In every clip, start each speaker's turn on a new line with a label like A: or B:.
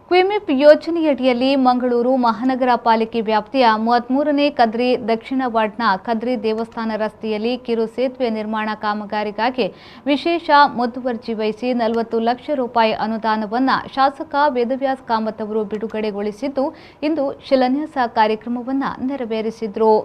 A: ಕ್ವಿಮಿಪ್ ಯೋಜನೆಯಡಿಯಲ್ಲಿ ಮಂಗಳೂರು ಮಹಾನಗರ ಪಾಲಿಕೆ ವ್ಯಾಪ್ತಿಯ 33ನೇ ಕದ್ರಿ ದಕ್ಷಿಣ ವಾರ್ಡ್ನ ಕದ್ರಿ ದೇವಸ್ಥಾನ ರಸ್ತೆಯಲ್ಲಿ ಕಿರು ಸೇತುವೆ ನಿರ್ಮಾಣ ಕಾಮಗಾರಿಗಾಗಿ ವಿಶೇಷ ಮುತುವರ್ಜಿ ವಹಿಸಿ 40 ಲಕ್ಷ ರೂಪಾಯಿ ಅನುದಾನವನ್ನು ಶಾಸಕ ವೇದವ್ಯಾಸ್ ಕಾಮತ್ ಅವರು ಬಿಡುಗಡೆಗೊಳಿಸಿದ್ದು ಇಂದು ಶಿಲಾನ್ಯಾಸ ಕಾರ್ಯಕ್ರಮವನ್ನು ನೆರವೇರಿಸಿದರು.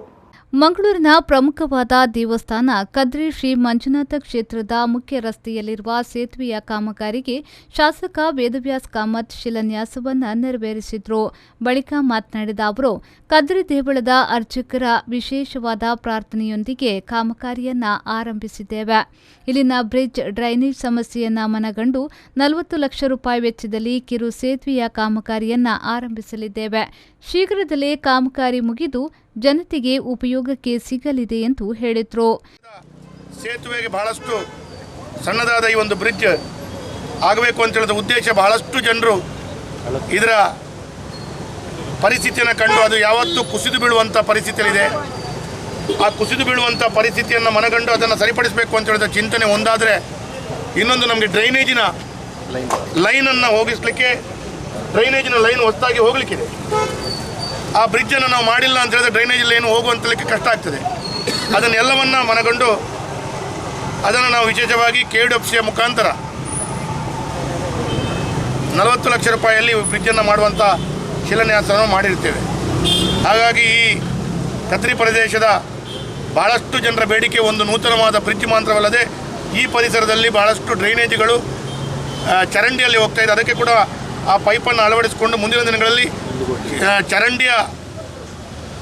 A: ಮಂಗಳೂರಿನ ಪ್ರಮುಖವಾದ ದೇವಸ್ಥಾನ ಕದ್ರಿ ಶ್ರೀ ಮಂಜುನಾಥ ಕ್ಷೇತ್ರದ ಮುಖ್ಯ ರಸ್ತೆಯಲ್ಲಿರುವ ಸೇತುವೆಯ ಕಾಮಗಾರಿಗೆ ಶಾಸಕ ವೇದವ್ಯಾಸ್ ಕಾಮತ್ ಶಿಲಾನ್ಯಾಸವನ್ನು ನೆರವೇರಿಸಿದರು. ಬಳಿಕ ಮಾತನಾಡಿದ ಅವರು, ಕದ್ರಿ ದೇವಳದ ಅರ್ಚಕರ ವಿಶೇಷವಾದ ಪ್ರಾರ್ಥನೆಯೊಂದಿಗೆ ಕಾಮಗಾರಿಯನ್ನ ಆರಂಭಿಸಿದ್ದೇವೆ. ಇಲ್ಲಿನ ಬ್ರಿಡ್ಜ್ ಡ್ರೈನೇಜ್ ಸಮಸ್ಯೆಯನ್ನ ಮನಗಂಡು 40 ಲಕ್ಷ ರೂಪಾಯಿ ವೆಚ್ಚದಲ್ಲಿ ಕಿರು ಸೇತುವೆಯ ಕಾಮಗಾರಿಯನ್ನ ಆರಂಭಿಸಲಿದ್ದೇವೆ. ಶೀಘ್ರದಲ್ಲೇ ಕಾಮಗಾರಿ ಮುಗಿದು ಜನತೆಗೆ ಉಪಯೋಗಕ್ಕೆ ಸಿಗಲಿದೆ ಎಂದು ಹೇಳಿದರು.
B: ಸೇತುವೆಗೆ ಬಹಳಷ್ಟು ಸಣ್ಣದಾದ ಈ ಒಂದು ಬ್ರಿಡ್ಜ್ ಆಗಬೇಕು ಅಂತ ಹೇಳಿದ ಉದ್ದೇಶ ಬಹಳಷ್ಟು ಜನರು ಇದರ ಪರಿಸ್ಥಿತಿಯನ್ನು ಕಂಡು ಅದು ಯಾವತ್ತೂ ಕುಸಿದು ಬೀಳುವಂಥ ಪರಿಸ್ಥಿತಿಯಲ್ಲಿದೆ. ಆ ಕುಸಿದು ಬೀಳುವಂಥ ಪರಿಸ್ಥಿತಿಯನ್ನು ಮನಗಂಡು ಅದನ್ನು ಸರಿಪಡಿಸಬೇಕು ಅಂತ ಹೇಳಿದ ಚಿಂತನೆ ಒಂದಾದರೆ, ಇನ್ನೊಂದು ನಮಗೆ ಡ್ರೈನೇಜಿನ ಲೈನನ್ನು ಹೋಗಿಸಲಿಕ್ಕೆ ಡ್ರೈನೇಜಿನ ಲೈನ್ ಹೊಸದಾಗಿ ಹೋಗಲಿಕ್ಕಿದೆ. ಆ ಬ್ರಿಡ್ಜನ್ನು ನಾವು ಮಾಡಿಲ್ಲ ಅಂತ ಹೇಳಿದ್ರೆ ಡ್ರೈನೇಜ್ ಲೈನ್ ಹೋಗುವಂತಲಿಕ್ಕೆ ಕಷ್ಟ ಆಗ್ತದೆ. ಅದನ್ನೆಲ್ಲವನ್ನು ಮನಗಂಡು ಅದನ್ನು ನಾವು ವಿಶೇಷವಾಗಿ KWFCಯ ಮುಖಾಂತರ 40 ಲಕ್ಷ ರೂಪಾಯಿಯಲ್ಲಿ ಬ್ರಿಡ್ಜನ್ನು ಮಾಡುವಂಥ ಶಿಲಾನ್ಯಾಸವನ್ನು ಮಾಡಿರ್ತೇವೆ. ಹಾಗಾಗಿ ಈ ಕದ್ರಿ ಪ್ರದೇಶದ ಭಾಳಷ್ಟು ಜನರ ಬೇಡಿಕೆ ಒಂದು ನೂತನವಾದ ಬ್ರಿಡ್ಜ್ ಮಾತ್ರವಲ್ಲದೆ ಈ ಪರಿಸರದಲ್ಲಿ ಭಾಳಷ್ಟು ಡ್ರೈನೇಜ್ಗಳು ಚರಂಡಿಯಲ್ಲಿ ಹೋಗ್ತಾ ಇದೆ. ಅದಕ್ಕೆ ಕೂಡ ಆ ಪೈಪನ್ನು ಅಳವಡಿಸಿಕೊಂಡು ಮುಂದಿನ ದಿನಗಳಲ್ಲಿ ಚರಂಡಿಯ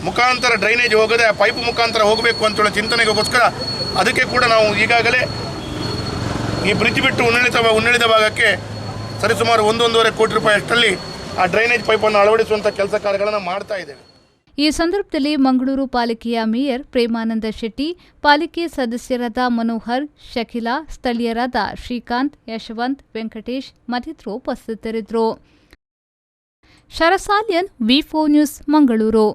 B: ಮುಖಾಂತರ ಡ್ರೈನೇಜ್ ಹೋಗದೆ ಆ ಪೈಪ್ ಮುಖಾಂತರ ಹೋಗಬೇಕು ಅಂತೇಳೋ ಚಿಂತನೆಗೋಸ್ಕರ ಅದಕ್ಕೆ ಕೂಡ ನಾವು ಈಗಾಗಲೇ ಈ ಬ್ರಿಡ್ಜ್ ಬಿಟ್ಟು ಉನ್ನಳಿದ ಭಾಗಕ್ಕೆ ಸರಿಸುಮಾರು 1.5 ಕೋಟಿ ರೂಪಾಯಿ ಅಷ್ಟರಲ್ಲಿ ಆ ಡ್ರೈನೇಜ್ ಪೈಪನ್ನು ಅಳವಡಿಸುವಂಥ ಕೆಲಸ ಕಾರ್ಯಗಳನ್ನು ಮಾಡ್ತಾ ಇದ್ದೇವೆ.
A: ಈ ಸಂದರ್ಭದಲ್ಲಿ ಮಂಗಳೂರು ಪಾಲಿಕೆಯ ಮೇಯರ್ ಪ್ರೇಮಾನಂದ ಶೆಟ್ಟಿ, ಪಾಲಿಕೆ ಸದಸ್ಯರಾದ ಮನೋಹರ್, ಶಕಿಲಾ, ಸ್ಥಳೀಯರಾದ ಶ್ರೀಕಾಂತ್, ಯಶವಂತ್, ವೆಂಕಟೇಶ್ ಮತ್ತಿತರರು ಉಪಸ್ಥಿತರಿದ್ದರು. ಶರಸಾಲಿಯನ್, ವಿ4 ನ್ಯೂಸ್, ಮಂಗಳೂರು.